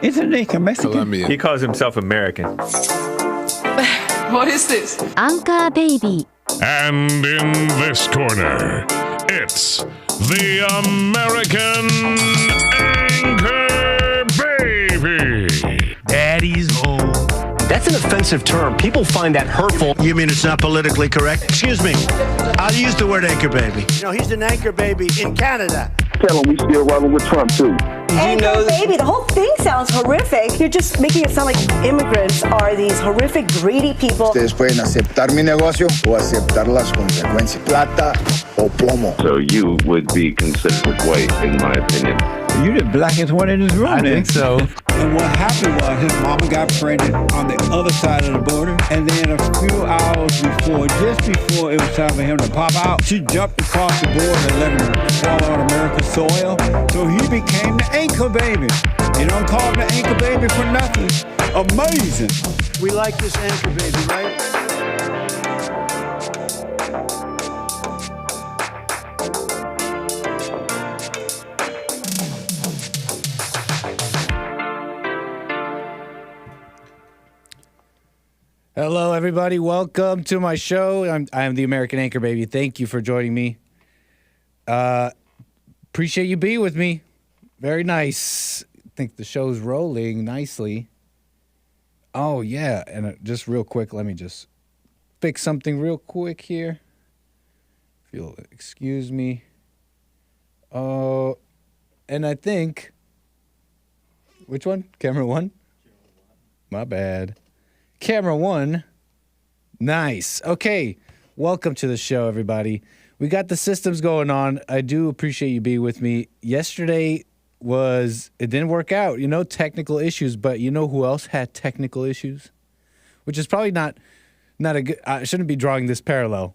Isn't he Mexican? Colombian. He calls himself American. What is this? Anchor Baby. And in this corner, it's the American Anchor Baby. Daddy's home. That's an offensive term. People find that hurtful. You mean it's not politically correct? Excuse me. I'll use the word anchor baby. You know, he's an anchor baby in Canada. Tell him we still rolling with Trump, too. Anchor baby, the whole thing sounds horrific. You're just making it sound like immigrants are these horrific, greedy people. Ustedes pueden aceptar mi negocio o aceptar las consecuencias. Plata o plomo. So you would be considered white, in my opinion. You're the blackest one in this room. I think so. And what happened was his mama got pregnant on the other side of the border. And then a few hours before, just before it was time for him to pop out, she jumped across the border and let him fall on American soil. So he became the anchor baby. You don't call him the anchor baby for nothing. Amazing. We like this anchor baby, right? Hello, everybody. Welcome to my show. I'm the American Anchor Baby. Thank you for joining me. Appreciate you being with me. Very nice. I think the show's rolling nicely. Oh, yeah. And just real quick, let me just fix something real quick here. If you'll excuse me. Oh, and I think... Which one? Camera one? My bad. Camera one. Nice. Okay. Welcome to the show, everybody. We got the systems going on. I do appreciate you being with me. Yesterday it didn't work out, technical issues, but you know who else had technical issues? Which is probably not a good, I shouldn't be drawing this parallel.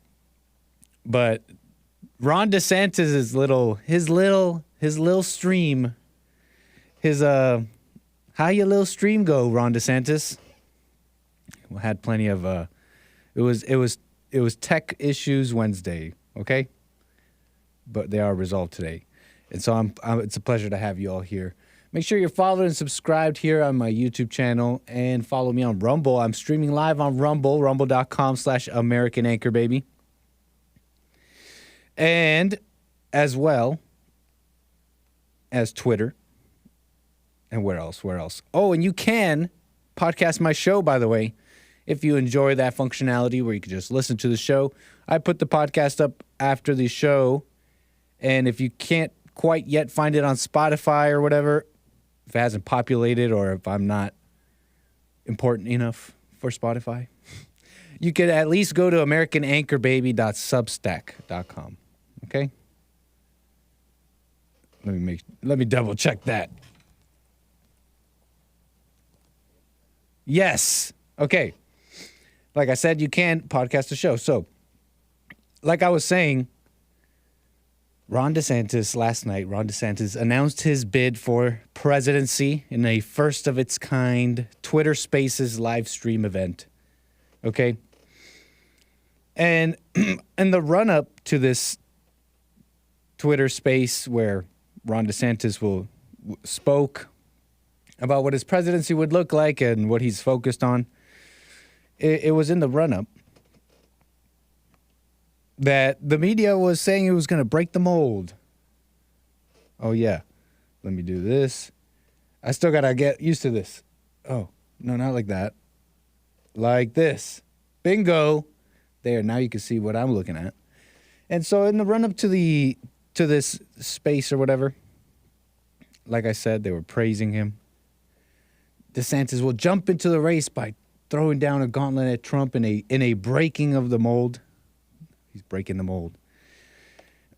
But Ron DeSantis' his little stream, how your little stream go, Ron DeSantis? We had plenty of it was tech issues Wednesday, okay? But they are resolved today. And so it's a pleasure to have you all here. Make sure you're followed and subscribed here on my YouTube channel and follow me on Rumble. I'm streaming live on Rumble, rumble.com/American Anchor Baby. And as well as Twitter. And where else? Oh, and you can podcast my show, by the way. If you enjoy that functionality where you can just listen to the show, I put the podcast up after the show. And if you can't quite yet find it on Spotify or whatever, if it hasn't populated or if I'm not important enough for Spotify, you could at least go to americananchorbaby.substack.com. Okay? Let me double check that. Yes. Okay. Like I said, you can podcast the show. So, like I was saying, Ron DeSantis announced his bid for presidency in a first-of-its-kind Twitter Spaces live stream event. Okay? And in the run-up to this Twitter space where Ron DeSantis spoke about what his presidency would look like and what he's focused on, it was in the run-up that the media was saying it was going to break the mold. Oh, yeah. Let me do this. I still got to get used to this. Oh, no, not like that. Like this. Bingo. There, now you can see what I'm looking at. And so in the run-up to this space or whatever, like I said, they were praising him. DeSantis will jump into the race by throwing down a gauntlet at Trump in a breaking of the mold. He's breaking the mold.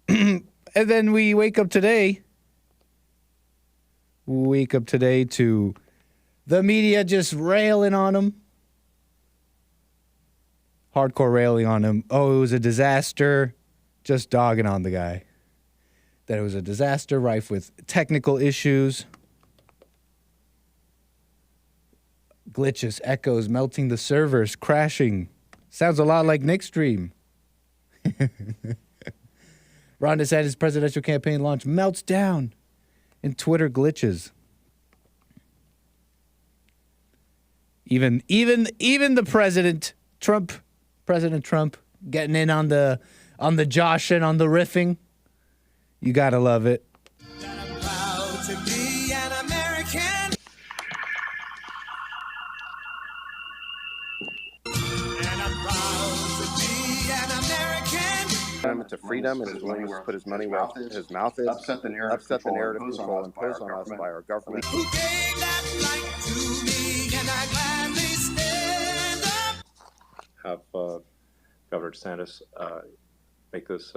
And then we wake up today to the media just railing on him. Hardcore railing on him. Oh, it was a disaster. Just dogging on the guy. That it was a disaster rife with technical issues. Glitches, echoes, melting the servers, crashing. Sounds a lot like Nick's dream. Ron DeSantis' presidential campaign launch melts down in Twitter glitches. Even the President Trump, getting in on the Josh and on the riffing. You gotta love it. I'm proud to be an American. And I'm proud to be an American. To freedom and is willing to put his money where his mouth is, upset the narrative control imposed on us by our government. Who gave that right to me, and I gladly stand up. Have Governor DeSantis make this.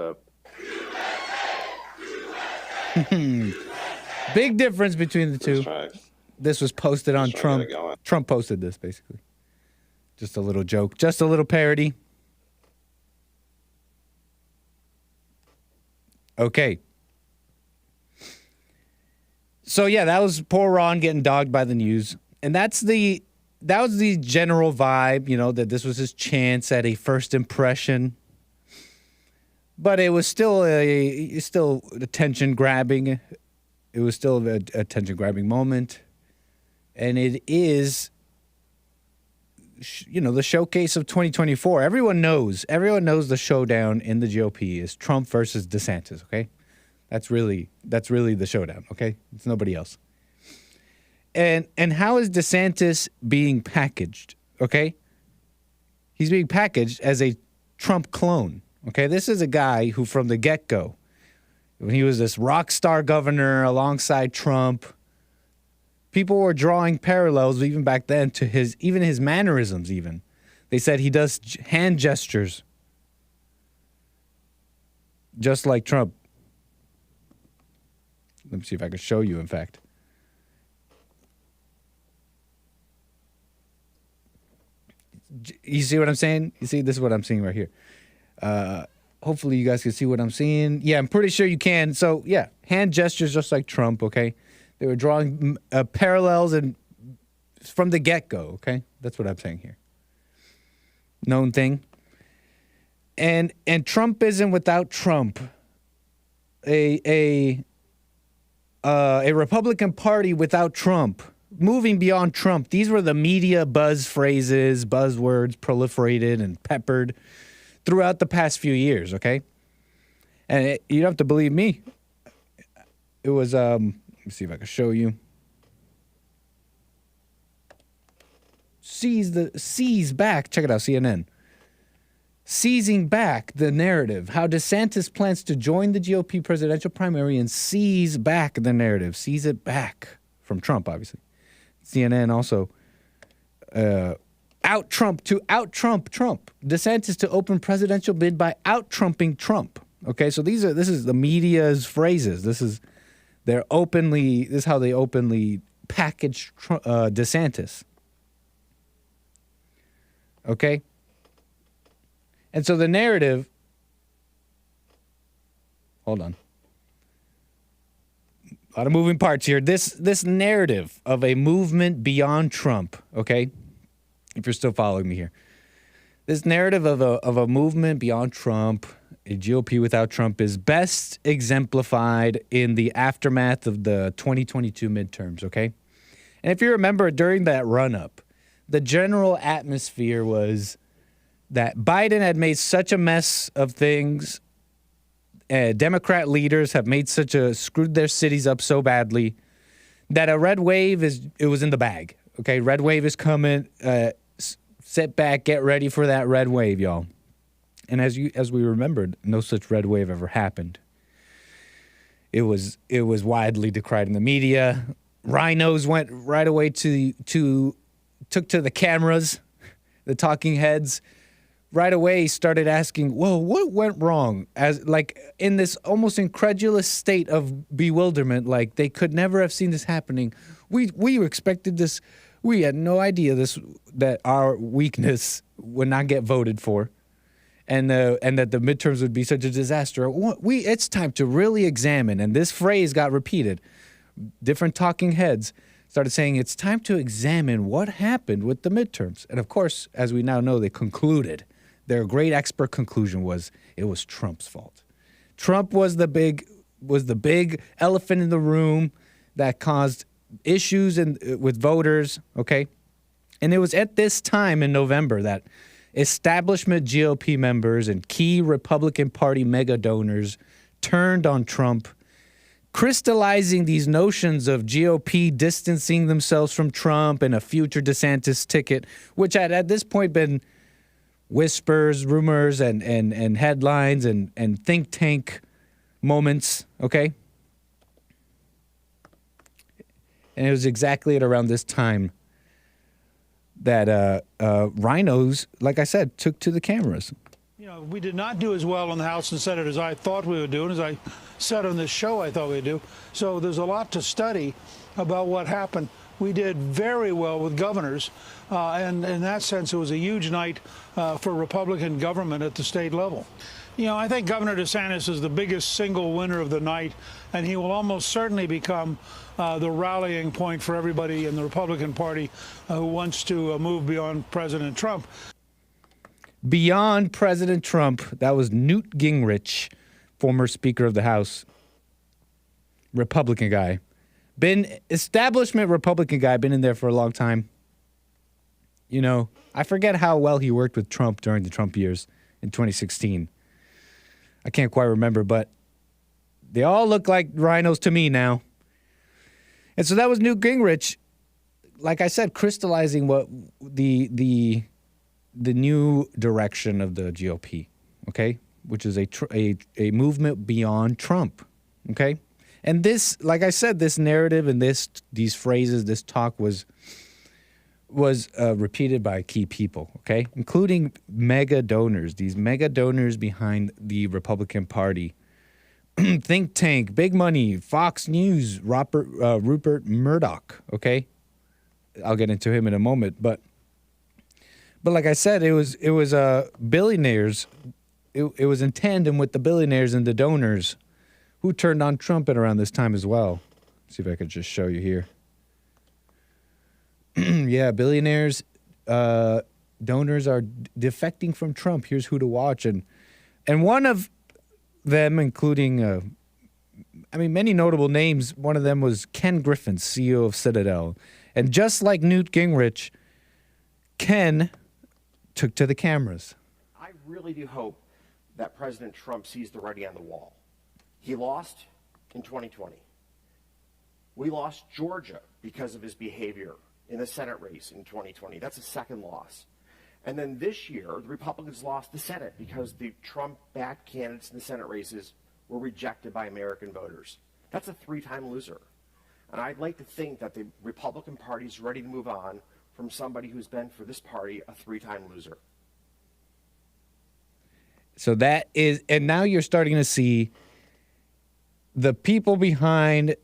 Big difference between the two. This was posted on Trump. Trump posted this, basically. Just a little joke. Just a little parody. Okay. So yeah, that was poor Ron getting dogged by the news. And that was the general vibe, you know, that this was his chance at a first impression. But it was still attention grabbing. It was still a attention grabbing moment. And it is, you know, the showcase of 2024. Everyone knows the showdown in the GOP is Trump versus DeSantis, okay? That's really the showdown, okay? It's nobody else. And how is DeSantis being packaged, okay? He's being packaged as a Trump clone, okay? This is a guy who from the get-go, when he was this rock star governor alongside Trump, people were drawing parallels even back then to his mannerisms even. They said he does hand gestures just like Trump. Let me see if I can show you, in fact. You see what I'm saying? You see, this is what I'm seeing right here. Hopefully you guys can see what I'm seeing. Yeah, I'm pretty sure you can. So, yeah, hand gestures just like Trump, okay? They were drawing parallels and from the get-go, okay? That's what I'm saying here. Known thing. And Trump isn't without Trump. A Republican Party without Trump. Moving beyond Trump. These were the media buzz phrases, buzzwords proliferated and peppered throughout the past few years, okay? And you don't have to believe me. It was, let me see if I can show you. Seize back, check it out, CNN. Seizing back the narrative, how DeSantis plans to join the GOP presidential primary and seize back the narrative, seize it back from Trump, obviously. CNN also, out-Trump Trump. DeSantis to open presidential bid by out-Trumping Trump. Okay, so this is the media's phrases. This is how they openly package DeSantis. Okay? And so the narrative, hold on. A lot of moving parts here. This narrative of a movement beyond Trump, okay? If you're still following me here. This narrative of a movement beyond Trump, a GOP without Trump, is best exemplified in the aftermath of the 2022 midterms, okay? And if you remember, during that run-up, the general atmosphere was that Biden had made such a mess of things. Democrat leaders have screwed their cities up so badly that a red wave was in the bag. Okay, red wave is coming. Sit back, get ready for that red wave, y'all. And as we remembered, no such red wave ever happened. It was widely decried in the media. Rhinos went right away took to the cameras, the talking heads. Right away started asking, whoa, what went wrong? As like in this almost incredulous state of bewilderment, like they could never have seen this happening. We expected this. We had no idea that our weakness would not get voted for, and that the midterms would be such a disaster. It's time to really examine, and this phrase got repeated. Different talking heads started saying it's time to examine what happened with the midterms. And of course, as we now know, they concluded. Their great expert conclusion was it was Trump's fault. Trump was the big elephant in the room that caused issues with voters, okay? And it was at this time in November that establishment GOP members and key Republican Party mega donors turned on Trump, crystallizing these notions of GOP distancing themselves from Trump and a future DeSantis ticket, which had at this point been whispers, rumors, and headlines and think tank moments, okay? And it was exactly at around this time that rhinos, like I said, took to the cameras. You know, we did not do as well in the House and Senate as I thought we would do, and as I said on this show I thought we'd do. So there's a lot to study about what happened. We did very well with governors, and in that sense it was a huge night for Republican government at the state level. You know, I think Governor DeSantis is the biggest single winner of the night, and he will almost certainly become the rallying point for everybody in the Republican Party who wants to move beyond President Trump. Beyond President Trump, that was Newt Gingrich, former Speaker of the House, Republican guy. Been establishment Republican guy, been in there for a long time. You know, I forget how well he worked with Trump during the Trump years in 2016. I can't quite remember, but they all look like rhinos to me now. And so that was Newt Gingrich, like I said, crystallizing what the new direction of the GOP, okay, which is a movement beyond Trump, okay? And this, like I said, this narrative and these phrases, this talk was repeated by key people, okay, including mega donors, these mega donors behind the Republican Party. Think tank, big money, Fox News, Rupert Murdoch, okay? I'll get into him in a moment, but like I said, it was billionaires. It was in tandem with the billionaires and the donors who turned on Trump at around this time as well. Let's see if I could just show you here. Yeah, billionaires, donors are defecting from Trump. Here's who to watch, and one of them, including, many notable names. One of them was Ken Griffin, CEO of Citadel, and just like Newt Gingrich, Ken took to the cameras. I really do hope that President Trump sees the writing on the wall. He lost in 2020. We lost Georgia because of his behavior in the Senate race in 2020. That's a second loss. And then this year, the Republicans lost the Senate because the Trump-backed candidates in the Senate races were rejected by American voters. That's a three-time loser. And I'd like to think that the Republican Party is ready to move on from somebody who's been, for this party, a three-time loser. So that is, and now you're starting to see the people behind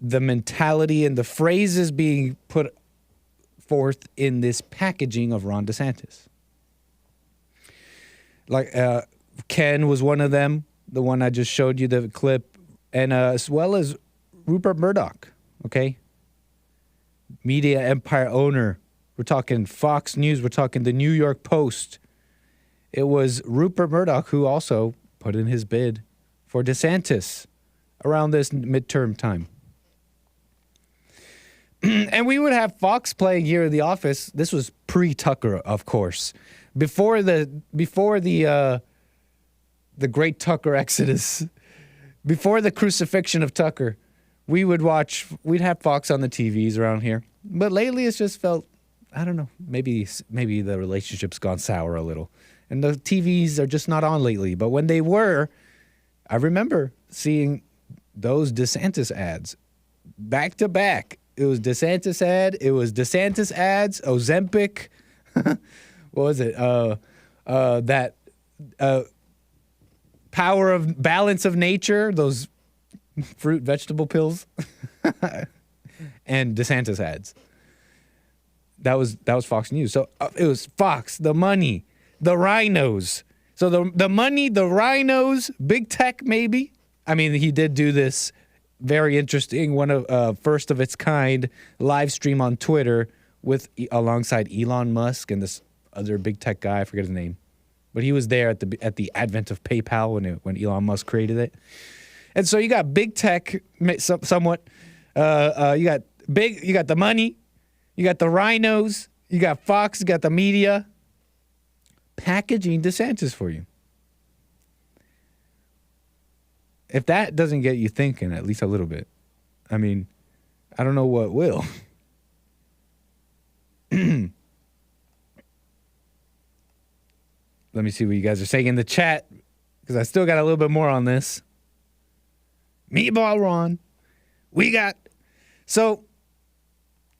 the mentality and the phrases being put forth in this packaging of Ron DeSantis. Like Ken was one of them, the one I just showed you the clip, and as well as Rupert Murdoch, okay? Media empire owner. We're talking Fox News, we're talking the New York Post. It was Rupert Murdoch who also put in his bid for DeSantis around this midterm time. And we would have Fox playing here in the office. This was pre-Tucker, of course. Before the great Tucker exodus, before the crucifixion of Tucker, we'd have Fox on the TVs around here. But lately it's just felt, I don't know, maybe the relationship's gone sour a little. And the TVs are just not on lately. But when they were, I remember seeing those DeSantis ads back to back. It was DeSantis ad. It was DeSantis ads. Ozempic. What was it? That power of balance of nature. Those fruit vegetable pills. And DeSantis ads. That was Fox News. So it was Fox, the money, the rhinos. So the money, the rhinos, big tech maybe. I mean, he did do this very interesting, one of first of its kind live stream on Twitter with alongside Elon Musk and this other big tech guy. I forget his name, but he was there at the advent of PayPal when Elon Musk created it. And so you got big tech, somewhat. You got the money, You got the rhinos. You got Fox. You got the media packaging DeSantis for you. If that doesn't get you thinking at least a little bit, I mean, I don't know what will. Let me see what you guys are saying in the chat, because I still got a little bit more on this. Meatball Ron. So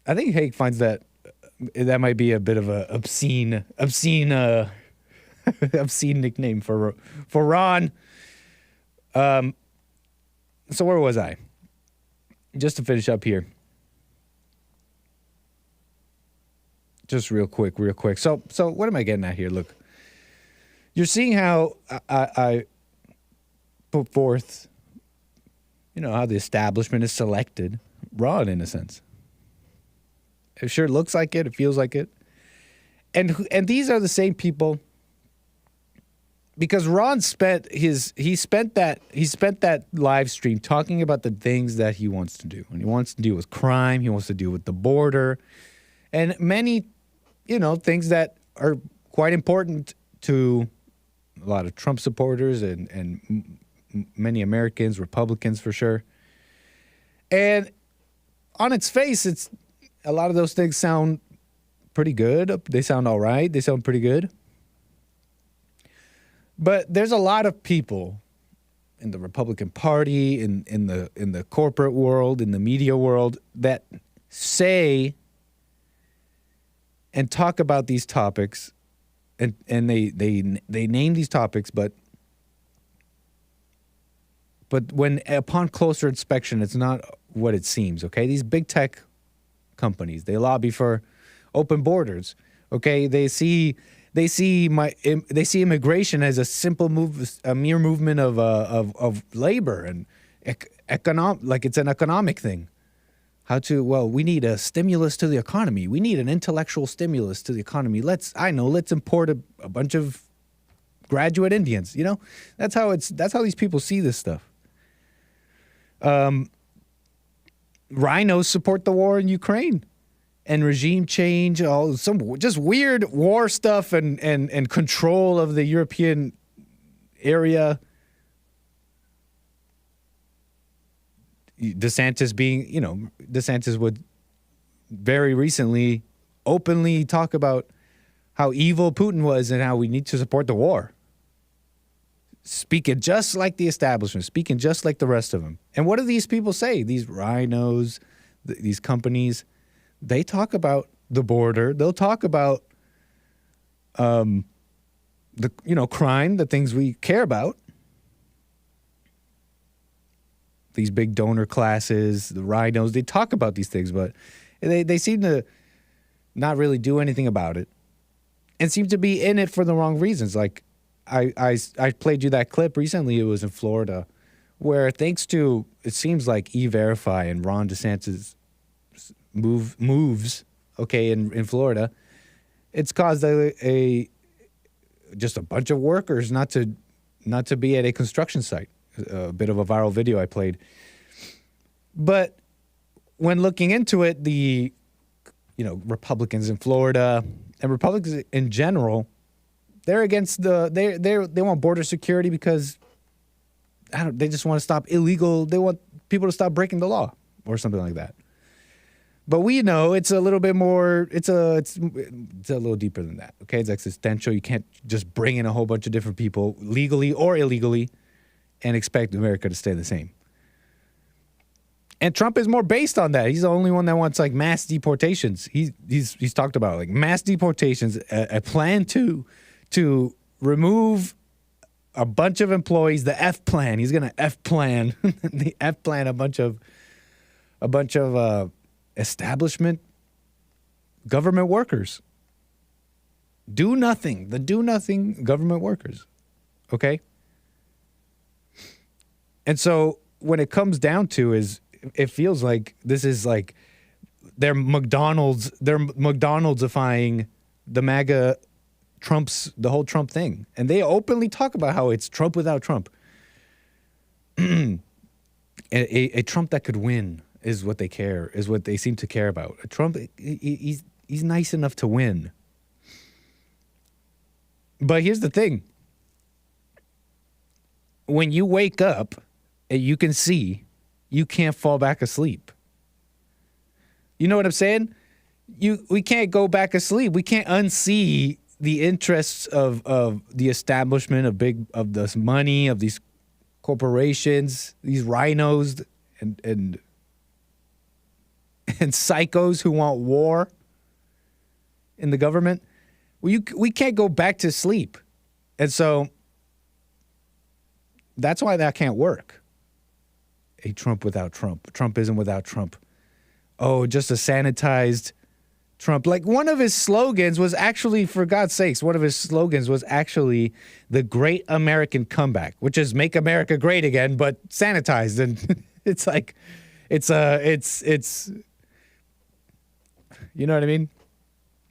I think Hake finds that might be a bit of a obscene nickname for Ron. So where was I? Just to finish up here. Just real quick. So what am I getting at here? Look, you're seeing how I put forth, how the establishment is selected. Ron, in a sense. It sure looks like it. It feels like it. And these are the same people. Because Ron spent that live stream talking about the things that he wants to do. And he wants to deal with crime. He wants to deal with the border. And many, things that are quite important to a lot of Trump supporters and many Americans, Republicans for sure. And on its face, a lot of those things sound pretty good. They sound all right. They sound pretty good. But there's a lot of people in the Republican Party, in the corporate world, in the media world, that say and talk about these topics, and they name these topics, but when upon closer inspection, it's not what it seems. Okay, these big tech companies, they lobby for open borders. Okay, they see immigration as a simple a mere movement of labor and like it's an economic thing. We need a stimulus to the economy. We need an intellectual stimulus to the economy. Let's import a bunch of graduate Indians. That's how these people see this stuff. Rhinos support the war in Ukraine. And regime change, some just weird war stuff and control of the European area. DeSantis would very recently openly talk about how evil Putin was and how we need to support the war. Speaking just like the establishment, speaking just like the rest of them. And what do these people say? These rhinos, these companies. They talk about the border. They'll talk about crime, the things we care about. These big donor classes, the rhinos, they talk about these things, but they seem to not really do anything about it and seem to be in it for the wrong reasons. Like I played you that clip recently. It was in Florida where thanks to, it seems like E-Verify and Ron DeSantis moves, in Florida, it's caused just a bunch of workers not to be at a construction site. A bit of a viral video I played. But when looking into it, the Republicans in Florida and Republicans in general, they're against they want border security because they just want to stop illegal. They want people to stop breaking the law or something like that. But we know it's a little bit more, it's a little deeper than that, okay? It's existential. You can't just bring in a whole bunch of different people, legally or illegally, and expect America to stay the same. And Trump is more based on that. He's the only one that wants, mass deportations. He's talked about, mass deportations, a plan to remove a bunch of employees, the F plan. He's going to F plan, the F plan a bunch of establishment government workers. Do nothing government workers. Okay? And so when it comes down to it feels like this is like they're McDonald'sifying the MAGA the whole Trump thing. And they openly talk about how it's Trump without Trump. a Trump that could win is what they care, is what they seem to care about. Trump, he's nice enough to win. But here's the thing. When you wake up and you can see, you can't fall back asleep. You know what I'm saying? We can't go back asleep. We can't unsee the interests of the establishment of this money, of these corporations, these rhinos and psychos who want war in the government. We can't go back to sleep. And so that's why that can't work. A Trump without Trump. Trumpism without Trump. Oh, just a sanitized Trump. Like one of his slogans was actually, for God's sakes, one of his slogans was actually the Great American Comeback, which is make America great again, but sanitized. And it's like, it's you know what I mean?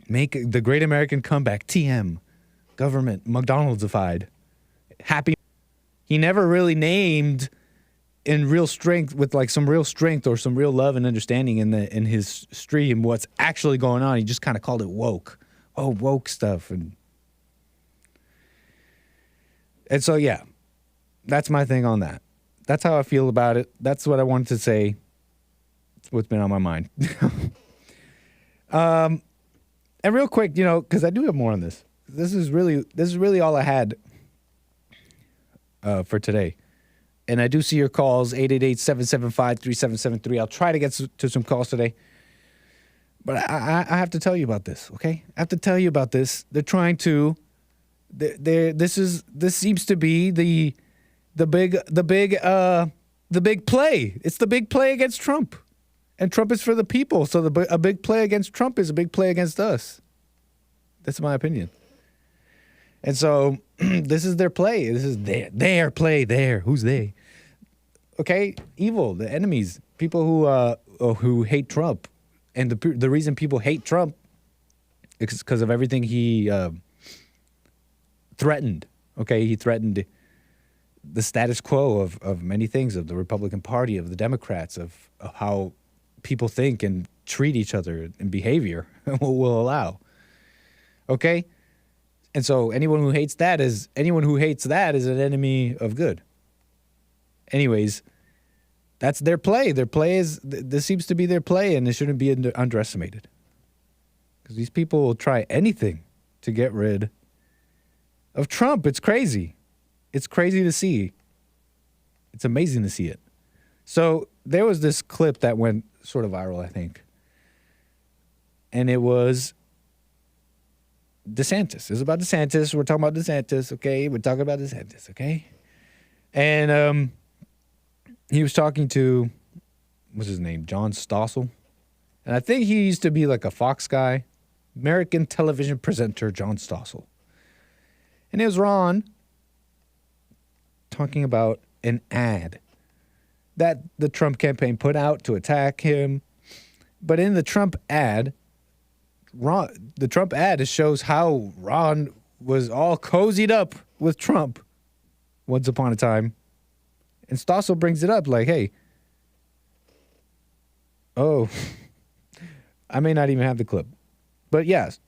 Make the Great American Comeback, TM, government, McDonald'sified, happy. He never really named in real strength, with like some real strength or some real love and understanding in his stream what's actually going on. He just kind of called it woke. Oh, woke stuff. And so, yeah, that's my thing on that. That's how I feel about it. That's what I wanted to say. It's what's been on my mind. And real quick, you know, because I do have more on this. This is really all I had for today. And I do see your calls, 888-775-3773. I'll try to get to some calls today. But I have to tell you about this, okay? I have to tell you about this. They're trying to. This seems to be the big play. It's the big play against Trump, and Trump is for the people. So a big play against Trump is a big play against us. That's my opinion. And so this is their play. This is their play. Who's they? Okay, evil, the enemies, people who hate Trump, and the reason people hate Trump is because of everything he threatened. Okay, he threatened the status quo of many things, of the Republican Party, of the Democrats, of how people think and treat each other and behavior will allow. Okay. And so anyone who hates that is an enemy of good. Anyways, that's their play. Their play this seems to be their play, and it shouldn't be underestimated. Because these people will try anything to get rid of Trump. It's crazy. It's crazy to see. It's amazing to see it. So there was this clip that went sort of viral, I think. And it was DeSantis. It's about DeSantis. We're talking about DeSantis, okay? We're talking about DeSantis, okay? And he was talking to, what's his name? John Stossel. And I think he used to be like a Fox guy. American television presenter John Stossel. And it was Ron talking about an ad that the Trump campaign put out to attack him. But in the Trump ad, it shows how Ron was all cozied up with Trump once upon a time. And Stossel brings it up like, hey, I may not even have the clip. But yes,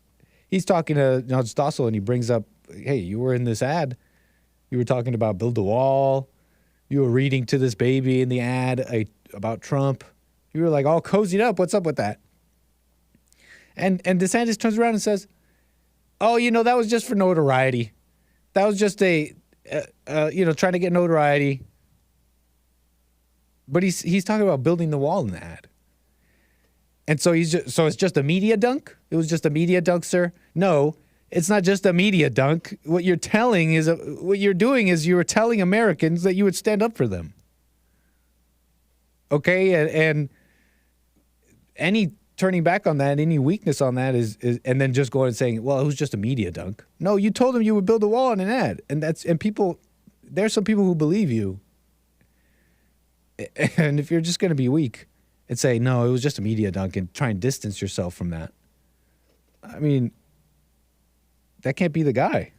he's talking to John Stossel, and he brings up, hey, you were in this ad. You were talking about build a wall. You were reading to this baby in the ad about Trump. You were like all cozied up. What's up with that? And DeSantis turns around and says, oh, that was just for notoriety. That was just trying to get notoriety. But he's talking about building the wall in the ad. And so it's just a media dunk? It was just a media dunk, sir? No, it's not just a media dunk. What you're doing is you were telling Americans that you would stand up for them. Okay? And any turning back on that, any weakness on that is and then just going and saying, well, it was just a media dunk. No, you told them you would build a wall in an ad. And people, there's some people who believe you. And if you're just going to be weak and say, no, it was just a media dunk, and try and distance yourself from that, I mean, that can't be the guy.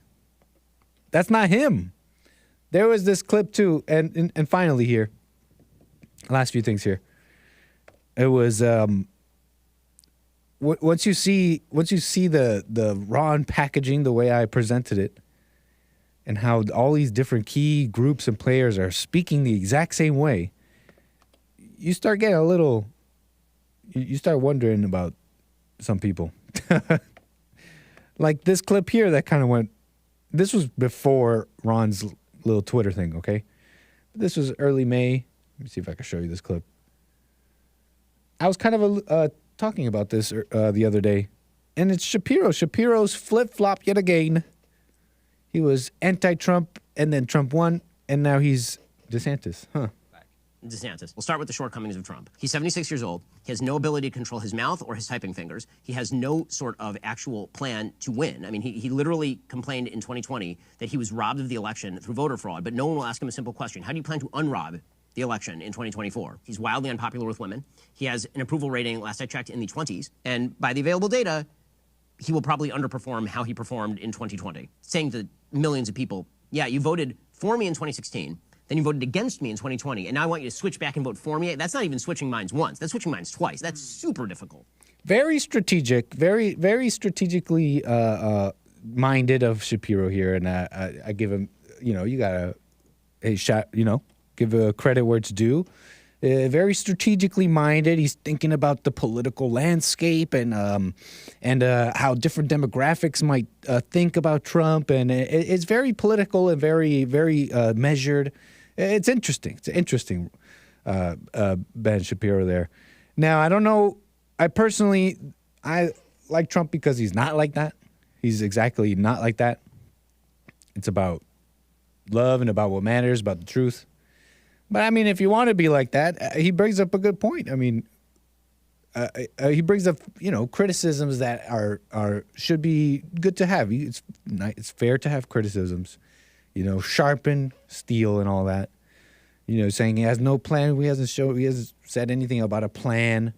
That's not him. There was this clip too, and finally here, last few things here. It was once you see the raw packaging, the way I presented it, and how all these different key groups and players are speaking the exact same way, you start getting a little. You start wondering about some people. Like this clip here that kind of went. This was before Ron's little Twitter thing, okay? This was early May. Let me see if I can show you this clip. I was kind of talking about this the other day, and it's Shapiro. Shapiro's flip-flop yet again. He was anti-Trump, and then Trump won, and now he's DeSantis. Huh. DeSantis. We'll start with the shortcomings of Trump. He's 76 years old. He has no ability to control his mouth or his typing fingers. He has no sort of actual plan to win. I mean, he literally complained in 2020 that he was robbed of the election through voter fraud, but no one will ask him a simple question. How do you plan to unrob the election in 2024? He's wildly unpopular with women. He has an approval rating, last I checked, in the 20s. And by the available data, he will probably underperform how he performed in 2020, saying to millions of people, yeah, you voted for me in 2016. Then you voted against me in 2020, and now I want you to switch back and vote for me. That's not even switching minds once. That's switching minds twice. That's super difficult. Very strategic, very strategically minded of Shapiro here, and I give him, you gotta give a credit where it's due. Very strategically minded. He's thinking about the political landscape and how different demographics might think about Trump, and it's very political and very measured. It's interesting. It's interesting, Ben Shapiro there. Now, I don't know. I like Trump because he's not like that. He's exactly not like that. It's about love and about what matters, about the truth. But I mean, if you want to be like that, he brings up a good point. I mean, he brings up criticisms that are should be good to have. It's fair to have criticisms, sharpen steel and all that. Saying he has no plan. He hasn't said anything about a plan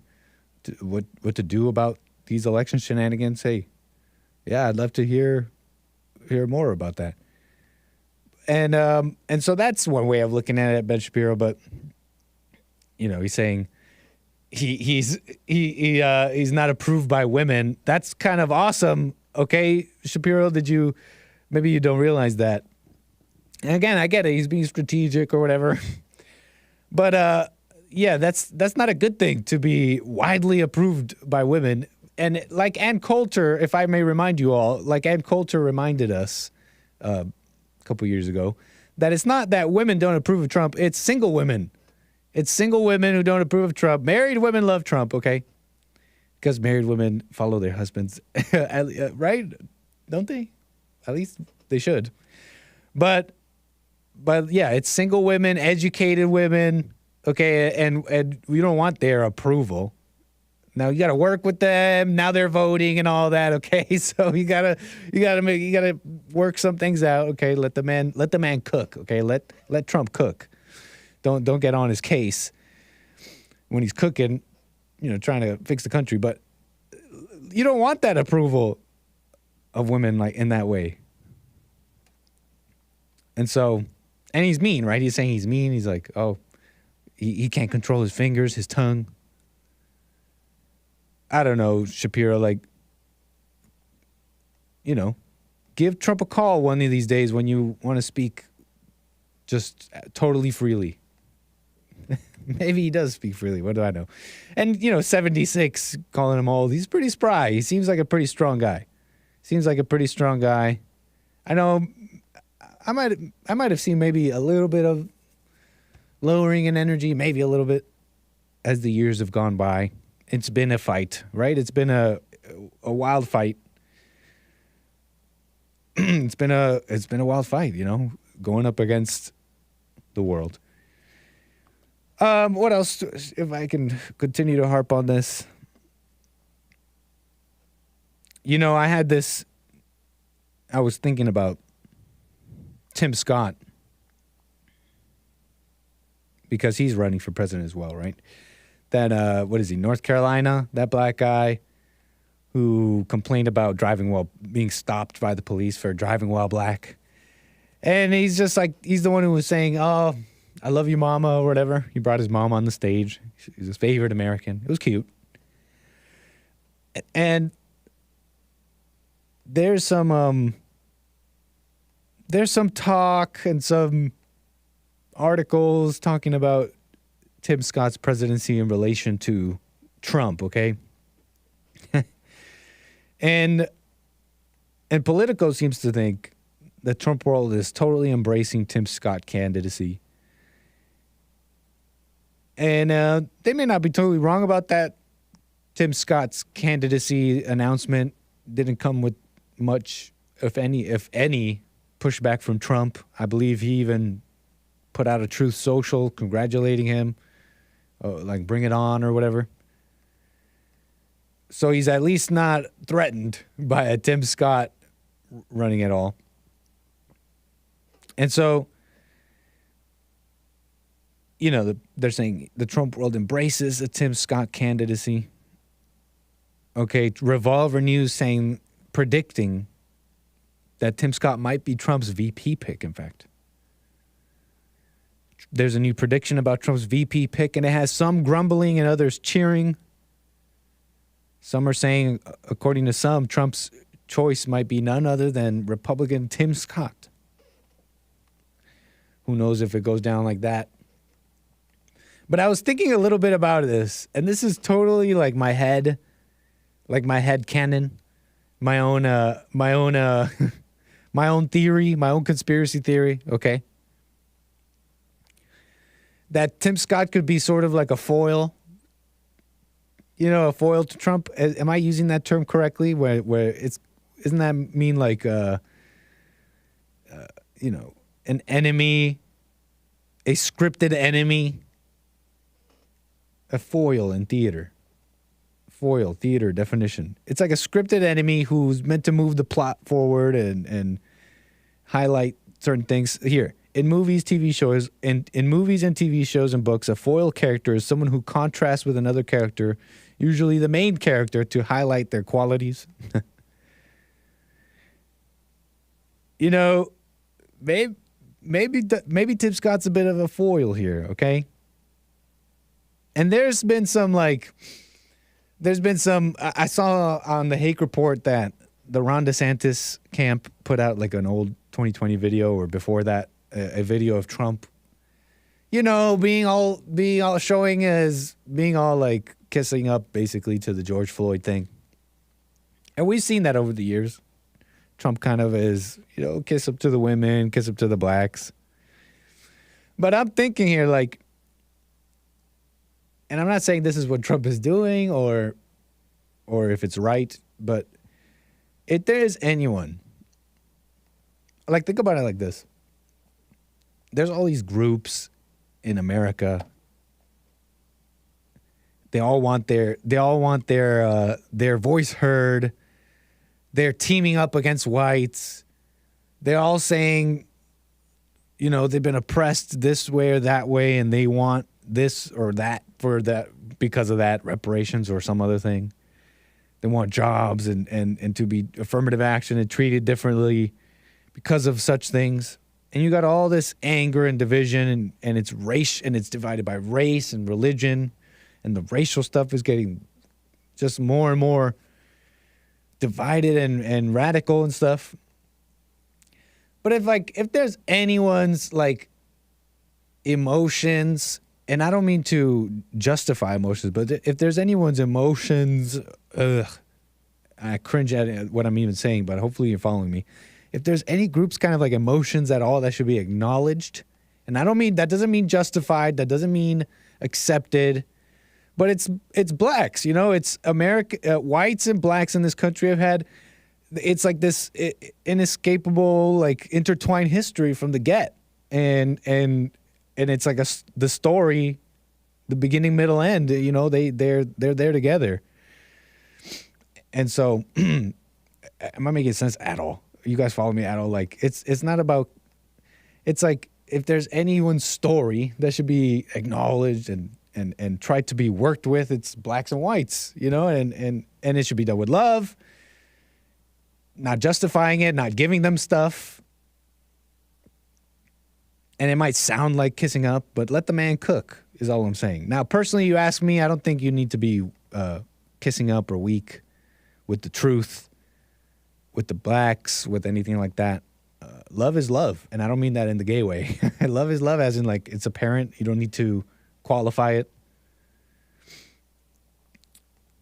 to what to do about these election shenanigans. Hey, yeah, I'd love to hear more about that. And so that's one way of looking at it, Ben Shapiro. But he's saying he's not approved by women. That's kind of awesome. Okay, Shapiro, maybe you don't realize that. And again, I get it. He's being strategic or whatever. But yeah, that's not a good thing to be widely approved by women. And like Ann Coulter, if I may remind you all, like Ann Coulter reminded us a couple years ago, that it's not that women don't approve of Trump, it's single women. It's single women who don't approve of Trump. Married women love Trump, okay? Because married women follow their husbands, right? Don't they? At least they should. But yeah, it's single women, educated women, okay? And we don't want their approval. Now you got to work with them. Now they're voting and all that. Okay, so you gotta work some things out. Okay, let the man cook. Okay, let Trump cook. Don't get on his case when he's cooking. Trying to fix the country. But you don't want that approval of women like in that way. And he's mean, right? He's saying he's mean. He's like, oh, he can't control his fingers, his tongue. I don't know, Shapiro, give Trump a call one of these days when you want to speak just totally freely. Maybe he does speak freely. What do I know? And, 76, calling him old. He's pretty spry. He seems like a pretty strong guy. I know I might have seen maybe a little bit of lowering in energy, maybe a little bit as the years have gone by. It's been a fight, right? It's been a wild fight. It's been a wild fight, going up against the world. What else? If I can continue to harp on this, I was thinking about Tim Scott because he's running for president as well, right? That, what is he, North Carolina, that black guy who complained about driving while being stopped by the police for driving while black. And he's just like, he's the one who was saying, oh, I love you, mama, or whatever. He brought his mom on the stage. He's his favorite American. It was cute. And there's some talk and some articles talking about Tim Scott's presidency in relation to Trump, okay? and Politico seems to think the Trump world is totally embracing Tim Scott candidacy. And they may not be totally wrong about that. Tim Scott's candidacy announcement didn't come with much, if any, pushback from Trump. I believe he even put out a Truth Social congratulating him, like bring it on or whatever. So he's at least not threatened by a Tim Scott running at all. And so, you know, they're saying the Trump world embraces a Tim Scott candidacy. Okay, Revolver News predicting that Tim Scott might be Trump's VP pick, in fact. There's a new prediction about Trump's VP pick, and it has some grumbling and others cheering. Some are saying, according to some, Trump's choice might be none other than Republican Tim Scott. Who knows if it goes down like that. But I was thinking a little bit about this, and this is totally like my head canon, my own theory, my own conspiracy theory, okay? That Tim Scott could be sort of like a foil, a foil to Trump. Am I using that term correctly? Where doesn't that mean like, an enemy, a scripted enemy, a foil in theater? Foil, theater definition. It's like a scripted enemy who's meant to move the plot forward and highlight certain things. Here, in movies, TV shows, in movies and TV shows and books, a foil character is someone who contrasts with another character, usually the main character, to highlight their qualities. Maybe Tim Scott's a bit of a foil here, okay? And there's been some I saw on the Hake Report that the Ron DeSantis camp put out like an old 2020 video, or before that, a video of Trump, being all showing as being all like kissing up basically to the George Floyd thing. And we've seen that over the years. Trump kind of is, kiss up to the women, kiss up to the blacks. But I'm thinking here, like, and I'm not saying this is what Trump is doing or if it's right, but if there is anyone, like, think about it like this. There's all these groups in America. They all want their voice heard. They're teaming up against whites. They're all saying, they've been oppressed this way or that way, and they want this or that for that, because of that, reparations or some other thing. They want jobs and to be affirmative action and treated differently because of such things. And you got all this anger and division, and it's race, and it's divided by race and religion, and the racial stuff is getting just more and more divided and radical and stuff. But if there's anyone's like emotions, and I don't mean to justify emotions, but if there's anyone's emotions, I cringe at what I'm even saying, but hopefully you're following me. If there's any groups kind of like emotions at all that should be acknowledged, and that doesn't mean justified, that doesn't mean accepted, but it's blacks, it's America, whites and blacks in this country have had, it's like this inescapable, like, intertwined history from the get, and it's like the story, the beginning, middle, end. They're there together. And so, am I making sense at all? You guys follow me at all? Like, it's not about. It's like, if there's anyone's story that should be acknowledged and tried to be worked with, it's blacks and whites. And it should be done with love, not justifying it, not giving them stuff. And it might sound like kissing up, but let the man cook is all I'm saying. Now, personally, you ask me, I don't think you need to be kissing up or weak with the truth, with the blacks, with anything like that. Love is love, and I don't mean that in the gay way. Love is love as in, like, it's apparent. You don't need to qualify it.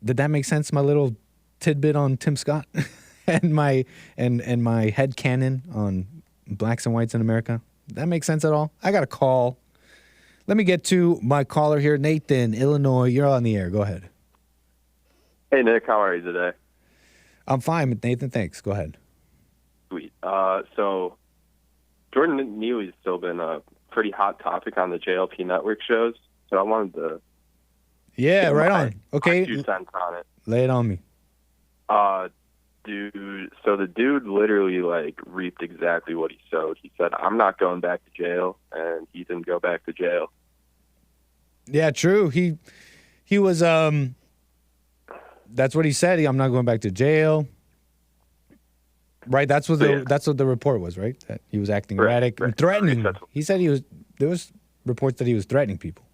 Did that make sense, my little tidbit on Tim Scott and my head canon on blacks and whites in America? Did that make sense at all? I got a call. Let me get to my caller here. Nathan, Illinois. You're on the air. Go ahead. Hey, Nick. How are you today? I'm fine, Nathan. Thanks. Go ahead. Sweet. So Jordan Neely's still been a pretty hot topic on the JLP network shows. So I wanted to... Yeah, right on. Okay. 2 cents on it. Lay it on me. Dude, so the dude literally, like, reaped exactly what he sowed. He said, I'm not going back to jail, and he didn't go back to jail. Yeah, true. He was, that's what he said. I'm not going back to jail. Right, that's what the report was, right? That he was acting erratic and threatening. He said there was reports that he was threatening people.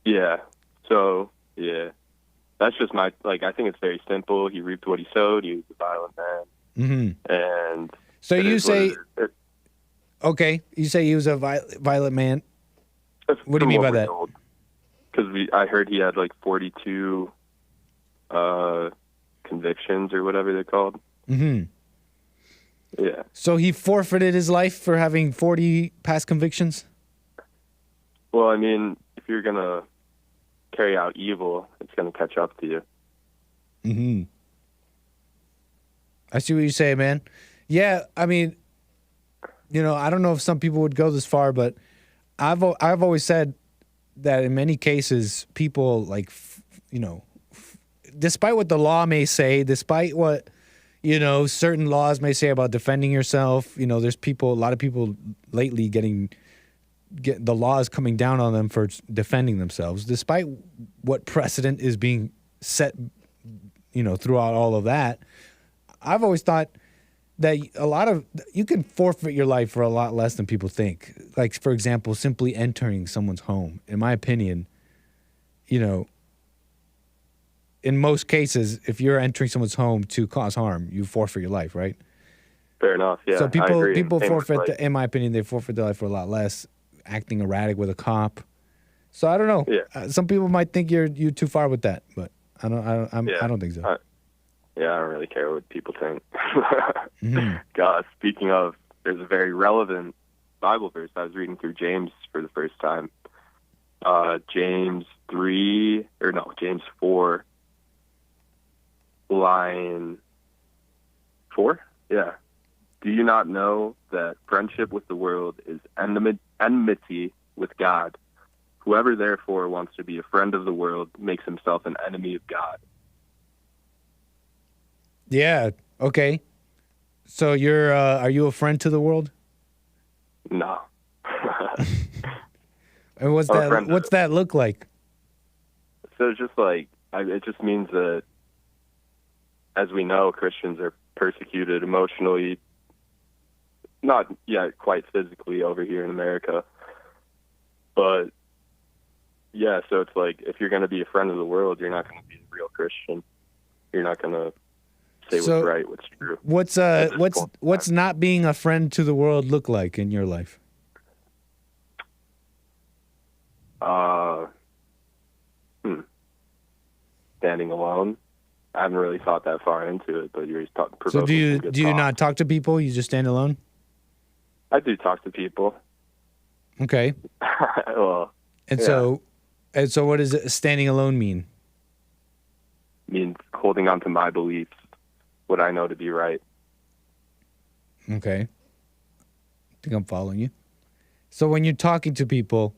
Yeah, so, yeah. That's just I think it's very simple. He reaped what he sowed. He was a violent man. Mm-hmm. And so you say, okay, you say he was a violent man. What do you mean by that? Because I heard he had like 42 convictions or whatever they're called. Mm-hmm. Yeah. So he forfeited his life for having 40 past convictions? Well, I mean, if you're going to carry out evil, it's going to catch up to you. Mm-hmm. I see what you say, man. Yeah, I mean, I don't know if some people would go this far, but I've always said that in many cases, people despite what the law may say, despite what certain laws may say about defending yourself, there's a lot of people lately the law is coming down on them for defending themselves, despite what precedent is being set, throughout all of that. I've always thought that you can forfeit your life for a lot less than people think. Like, for example, simply entering someone's home. In my opinion, in most cases, if you're entering someone's home to cause harm, you forfeit your life, right? Fair enough. Yeah. So people forfeit, in my opinion, they forfeit their life for a lot less. Acting erratic with a cop. So I don't know. Yeah. Some people might think you're too far with that, but I don't think so. I don't really care what people think. Mm-hmm. God, speaking of, there's a very relevant Bible verse. I was reading through James for the first time. James 4, line 4? Yeah. Do you not know that friendship with the world is enmity with God? Whoever therefore wants to be a friend of the world makes himself an enemy of God. Yeah. Okay. So are you a friend to the world? No. And what's that look like? So it's just like, it just means that, as we know, Christians are persecuted emotionally, not yet quite physically over here in America. But, yeah, so it's like, if you're going to be a friend of the world, you're not going to be a real Christian. You're not going to say what's right, what's true. What's not being a friend to the world look like in your life? Standing alone. I haven't really thought that far into it, but you're just talking. So do you not talk to people? You just stand alone? I do talk to people. Okay. Well, so what does standing alone mean? Means holding on to my beliefs, what I know to be right. Okay. I think I'm following you. So when you're talking to people,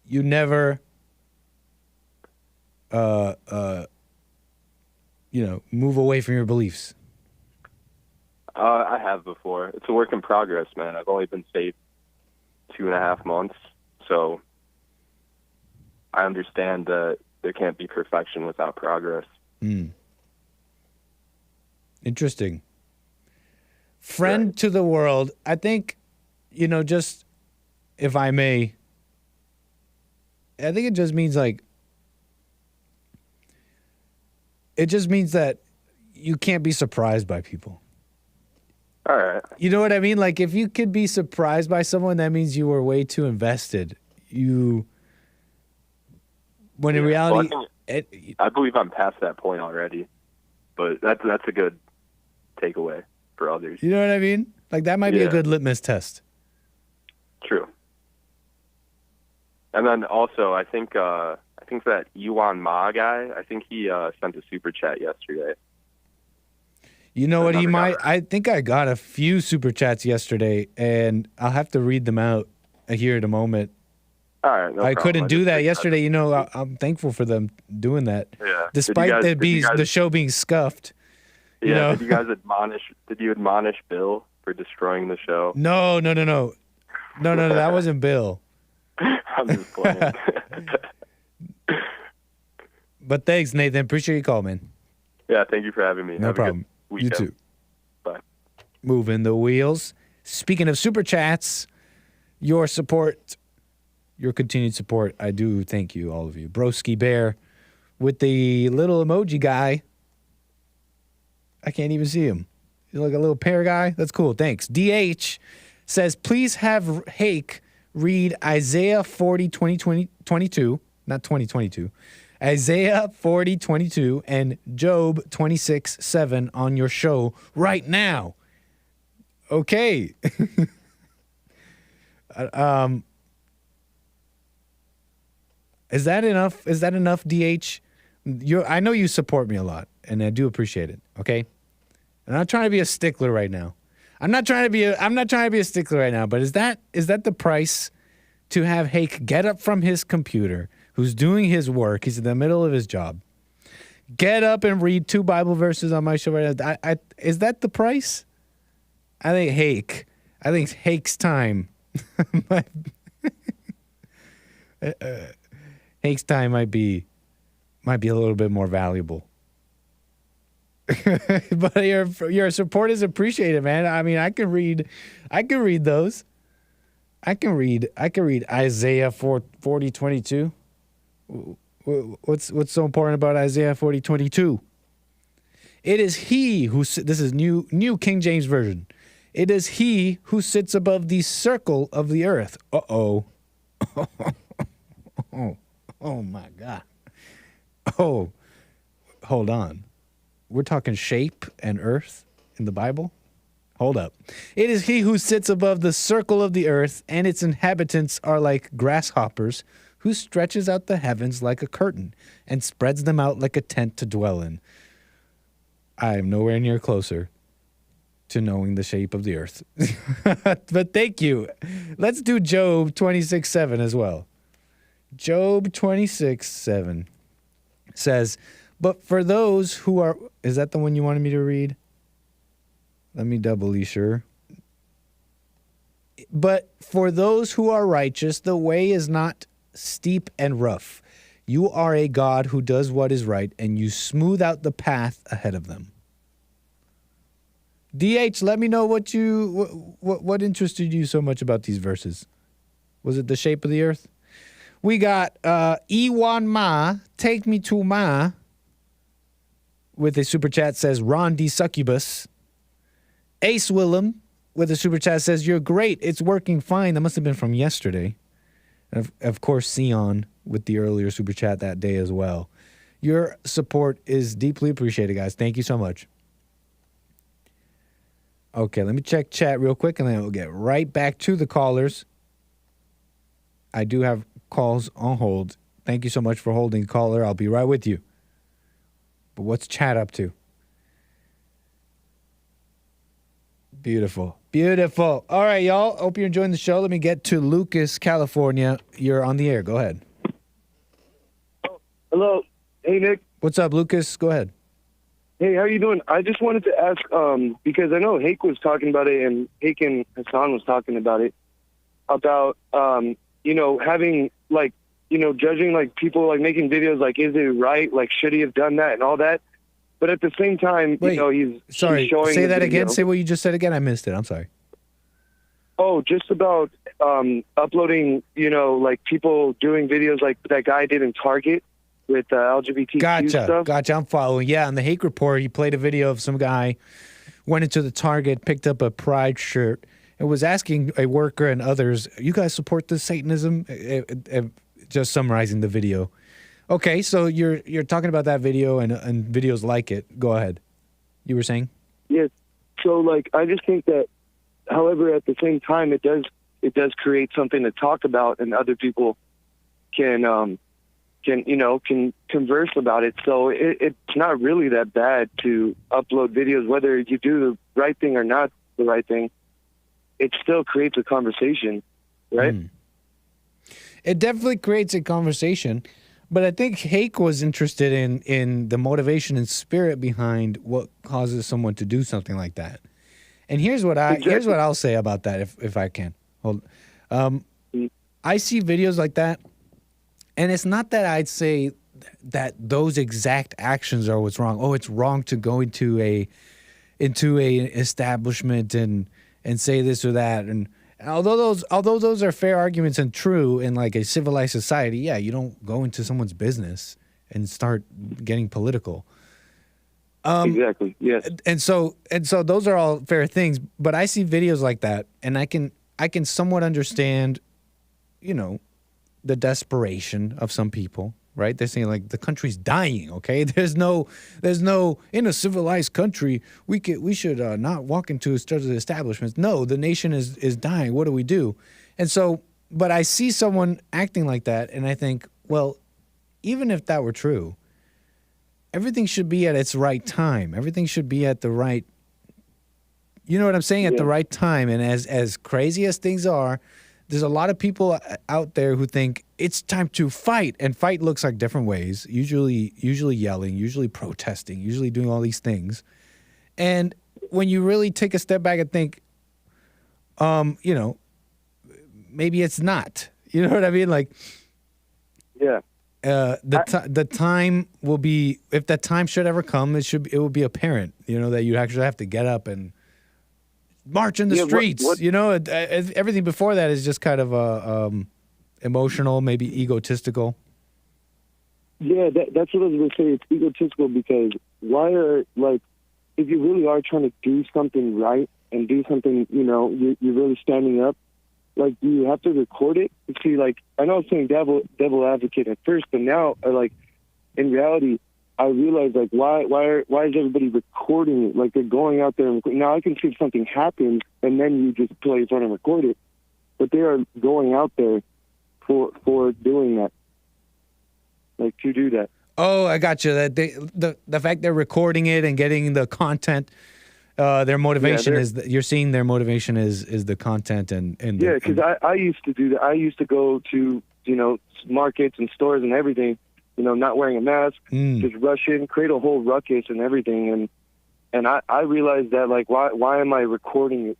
you never move away from your beliefs. I have before. It's a work in progress, man. I've only been saved 2.5 months, so I understand that there can't be perfection without progress. Interesting. Friend to the world. I think, just if I may, I think it just means like, it just means that you can't be surprised by people. All right. You know what I mean? Like, if you could be surprised by someone, that means you were way too invested. When in reality, well, I believe I'm past that point already, but that's a good takeaway for others. You know what I mean? Like, that might be a good litmus test. True. And then also, I think that Yuan Ma guy, I think he sent a super chat yesterday. You know what? He might. I think I got a few super chats yesterday, and I'll have to read them out here in a moment. All right, no I problem. couldn't do that yesterday. You know, I'm thankful for them doing that. Yeah. Despite the show being scuffed. Yeah. You know? Did you guys admonish Bill for destroying the show? No. That wasn't Bill. I'm just playing. But thanks, Nathan. Appreciate your call, man. Yeah, thank you for having me. No Have problem. A good weekend. You too. Bye. Moving the wheels. Speaking of super chats, your support, your continued support, I do thank you, all of you. Broski Bear with the little emoji guy. I can't even see him. He's like a little pear guy. That's cool. Thanks. DH says, please have Hake read Isaiah 40, 22, not 2022. Isaiah 40:22 and Job 26:7 on your show right now. Okay. Is that enough? Is that enough, DH? I know you support me a lot, and I do appreciate it. Okay. I'm not trying to be a stickler right now. I'm not trying to be a stickler right now. But is that the price to have Hake get up from his computer? Who's doing his work? He's in the middle of his job. Get up and read 2 Bible verses on my show right now. Is that the price? I think Hake's time. Hake's time might be a little bit more valuable. But your support is appreciated, man. I mean, I can read those. I can read Isaiah 40:22. What's so important about Isaiah 40:22? It is he who, this is new King James Version. It is he who sits above the circle of the earth. Oh my God. Oh, hold on. We're talking shape and earth in the Bible? Hold up. It is he who sits above the circle of the earth, and its inhabitants are like grasshoppers, who stretches out the heavens like a curtain and spreads them out like a tent to dwell in. I am nowhere near closer to knowing the shape of the earth. But thank you. Let's do Job 26:7 as well. Job 26:7 says, but for those who are... Is that the one you wanted me to read? Let me doubly sure. But for those who are righteous, the way is not steep and rough. You are a God who does what is right, and you smooth out the path ahead of them. DH, let me know what interested you so much about these verses. Was it the shape of the earth? We got Ewan Ma, take me to Ma, with a super chat says Ron D. Succubus. Ace Willem with a super chat says, you're great. It's working fine. That must have been from yesterday. Of course, Sion with the earlier super chat that day as well. Your support is deeply appreciated, guys. Thank you so much. Okay, let me check chat real quick, and then we'll get right back to the callers. I do have calls on hold. Thank you so much for holding, caller. I'll be right with you. But what's chat up to? Beautiful. Beautiful. All right, y'all. Hope you're enjoying the show. Let me get to Lucas, California. You're on the air. Go ahead. Hello. Hey, Nick. What's up, Lucas? Go ahead. Hey, how you doing? I just wanted to ask, because I know Hake was talking about it, and Hake and Hassan was talking about it, about, having, judging, people, making videos, is it right? Should he have done that and all that? But at the same time, Wait, he's sorry. showing... Say that again. Say what you just said again. I missed it. I'm sorry. Oh, just about uploading, like people doing videos like that guy did in Target with LGBTQ stuff. Gotcha. I'm following. Yeah, on the Hake Report, he played a video of some guy went into the Target, picked up a Pride shirt, and was asking a worker and others, "You guys support this Satanism?" Just summarizing the video. Okay, so you're talking about that video and videos like it. Go ahead. You were saying? Yeah. So like, I just think that, however, at the same time, it does create something to talk about, and other people can converse about it. So it's not really that bad to upload videos, whether you do the right thing or not the right thing. It still creates a conversation, right? It definitely creates a conversation, but I think Hake was interested in the motivation and spirit behind what causes someone to do something like that. And here's what I'll say about that, if I can. I see videos like that, and it's not that I'd say that those exact actions are what's wrong. Oh, it's wrong to go into a establishment and say this or that. And although those are fair arguments and true in like a civilized society, yeah, you don't go into someone's business and start getting political. Exactly. Yes. And so those are all fair things. But I see videos like that, and I can somewhat understand, the desperation of some people. Right? They're saying like the country's dying. Okay, there's no in a civilized country we should not walk into establishments. No, the nation is dying. What do we do? And so, but I see someone acting like that, and I think, well, even if that were true, everything should be at its right time. Everything should be at the right. You know what I'm saying? At the right time. And as crazy as things are, there's a lot of people out there who think it's time to fight, and fight looks like different ways. Usually yelling, usually protesting, usually doing all these things. And when you really take a step back and think, maybe it's not. You know what I mean? Like, yeah. The time will be, if that time should ever come, it will be apparent. That you actually have to get up and march in the streets. Everything before that is just kind of emotional, maybe egotistical. Yeah, that's what I was going to say. It's egotistical because if you really are trying to do something right and do something, you're really standing up, like, do you have to record it? See, like, I know I was saying devil advocate at first, but now, like, in reality, I realize, like, why is everybody recording it? Like, they're going out there and now I can see if something happens and then you just play it and record it, but they are going out there for doing that, like, to do that. Oh, I got you. That the fact they're recording it and getting the content, their motivation you're seeing their motivation is the content and yeah, because I used to do that. I used to go to markets and stores and everything. Not wearing a mask, just rush in, create a whole ruckus and everything. And I realized that, like, why am I recording it,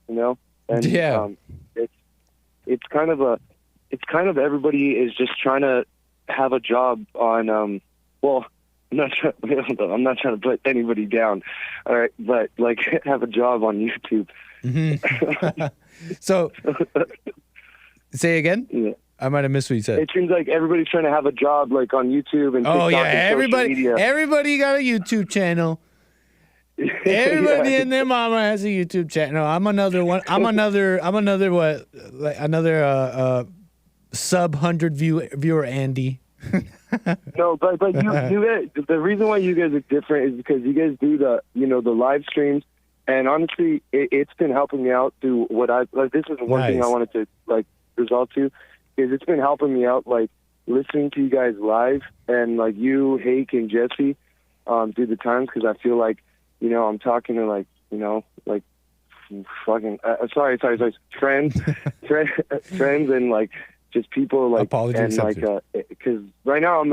And yeah. It's kind of everybody is just trying to have a job on, I'm not trying to put anybody down, all right, but, like, have a job on YouTube. Mm-hmm. So, say again? Yeah. I might have missed what you said. It seems like everybody's trying to have a job, like, on YouTube and TikTok and social media. Everybody got a YouTube channel. Everybody and their mama has a YouTube channel. I'm another one. I'm another sub 100 viewer Andy. No, but you guys, the reason why you guys are different is because you guys do the live streams, and honestly, it's been helping me out through what this is one thing I wanted to, like, resolve to. Is it's been helping me out, like, listening to you guys live, and, like, you, Hake, and Jesse through the times, because I feel like, I'm talking to, like, like, fucking, sorry, friends, and, like, just people, like, apologies, and, like, because right now I'm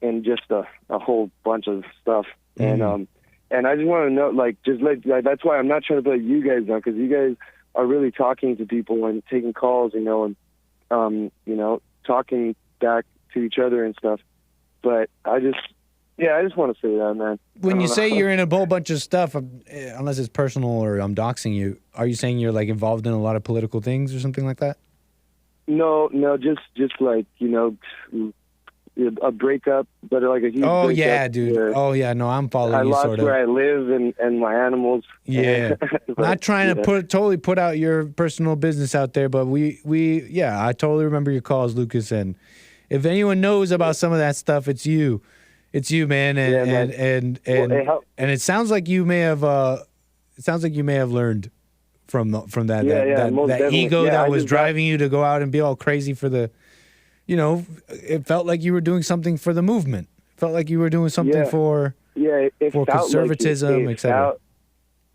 in just a whole bunch of stuff, and I just want to know, like, that's why I'm not trying to put you guys down, because you guys are really talking to people and taking calls, and talking back to each other and stuff. But I just Yeah, I just want to say that, man. When you say know. you're in a whole bunch of stuff, unless it's personal or I'm doxing you, are you saying you're like involved in a lot of political things or something like that? No, just like, you know, a breakup, but like a huge Oh, breakup yeah, dude. Oh, yeah, no, I'm following I you lost sort of. where I live and my animals. Yeah. But, Not trying to totally put out your personal business out there, but yeah, I totally remember your calls, Lucas, and if anyone knows about some of that stuff, it's you. It's you, man, and it sounds like you may have learned from that that ego that was driving you to go out and be all crazy for the, you know, it felt like you were doing something for the movement. It felt like you were doing something for conservatism, etc.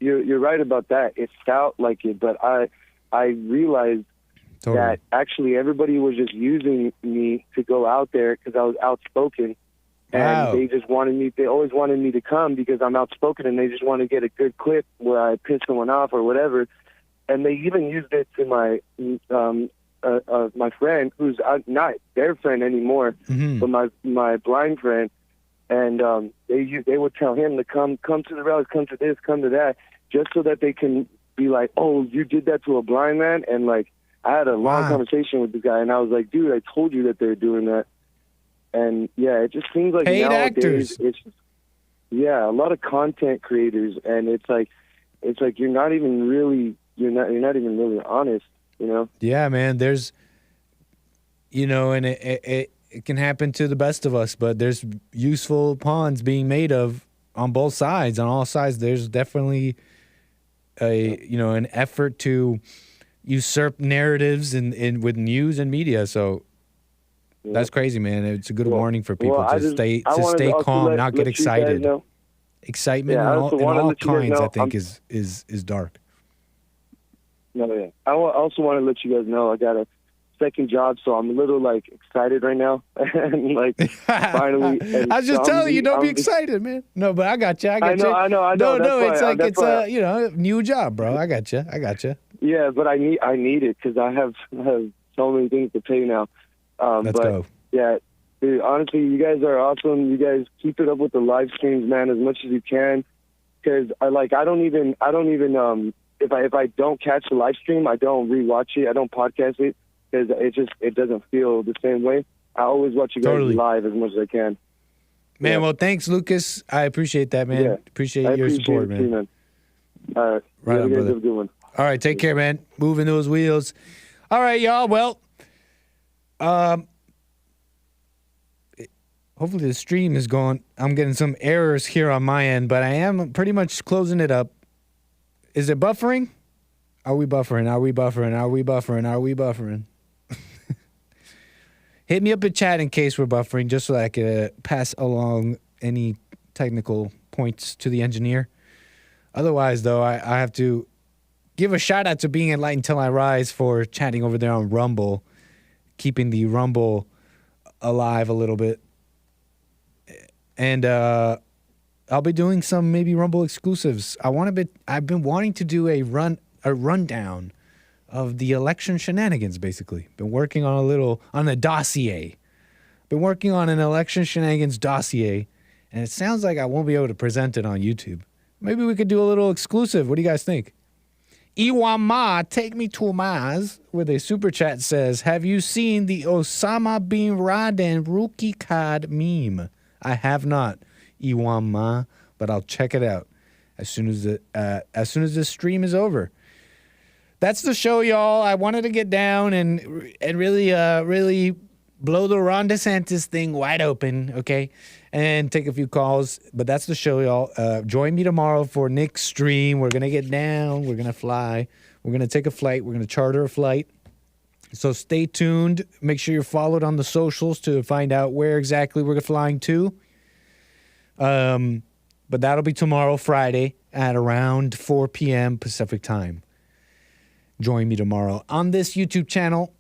You're right about that. It felt like it, but I realized that actually everybody was just using me to go out there because I was outspoken. And they just wanted me, they always wanted me to come because I'm outspoken, and they just want to get a good clip where I piss someone off or whatever. And they even used it to my friend, who's not their friend anymore, but my blind friend. And they would tell him to come to the rallies, come to this, come to that, just so that they can be like, oh, you did that to a blind man? And like, I had a long conversation with the guy, and I was like, dude, I told you that they're doing that. And yeah, it just seems like paid nowadays actors. it's a lot of content creators, and it's like you're not even really honest, you know? Yeah, man. There's, you know, and it can happen to the best of us, but there's useful pawns being made of on both sides, on all sides. There's definitely an effort to usurp narratives with news and media. So. That's crazy, man. It's a good warning for people to stay calm, not get excited. Excitement in all kinds, I think, is dark. No, yeah. I also want to let you guys know I got a second job, so I'm a little like excited right now, and like finally. And I was just telling you, don't be excited, man. No, but I got you. I know. No, it's like it's a new job, bro. I got you. Yeah, but I need it because I have so many things to pay now. Let's go. Yeah, dude, honestly, you guys are awesome. You guys keep it up with the live streams, man, as much as you can. Because I don't even if I don't catch the live stream, I don't rewatch it. I don't podcast it because it doesn't feel the same way. I always watch you guys live as much as I can. Man, well, thanks, Lucas. I appreciate that, man. Yeah. Appreciate your support, man. Too, man. All right, right on, brother. Have a good one. All right, take care, man. Moving those wheels. All right, y'all. Well. Hopefully the stream is going. I'm getting some errors here on my end, but I am pretty much closing it up. Is it buffering? Are we buffering? Hit me up in chat in case we're buffering, just so that I could pass along any technical points to the engineer. Otherwise, though, I have to give a shout out to Being Enlightened Till I Rise for chatting over there on Rumble, keeping the Rumble alive a little bit. And I'll be doing some maybe Rumble exclusives. I've been wanting to do a rundown of the election shenanigans, basically. Been working on a dossier. Been working on an election shenanigans dossier, and it sounds like I won't be able to present it on YouTube. Maybe we could do a little exclusive. What do you guys think? Iwama, take me to Mars, with a super chat says, have you seen the Osama bin Laden rookie card meme? I have not, Iwama, but I'll check it out as soon as this stream is over. That's the show, y'all. I wanted to get down and really blow the Ron DeSantis thing wide open, okay, and take a few calls. But that's the show, y'all. Join me tomorrow for Nick's stream. We're gonna get down. We're gonna fly. We're gonna take a flight. We're gonna charter a flight. So stay tuned. Make sure you're followed on the socials to find out where exactly we're flying to. But that'll be tomorrow, Friday, at around 4 p.m. Pacific time. Join me tomorrow on this YouTube channel.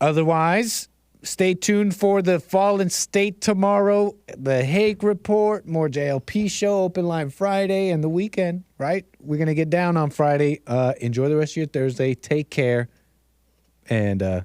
Otherwise, stay tuned for the Fallen State tomorrow, the Hague Report, more JLP show, Open Line Friday, and the weekend, right? We're going to get down on Friday. Enjoy the rest of your Thursday. Take care. And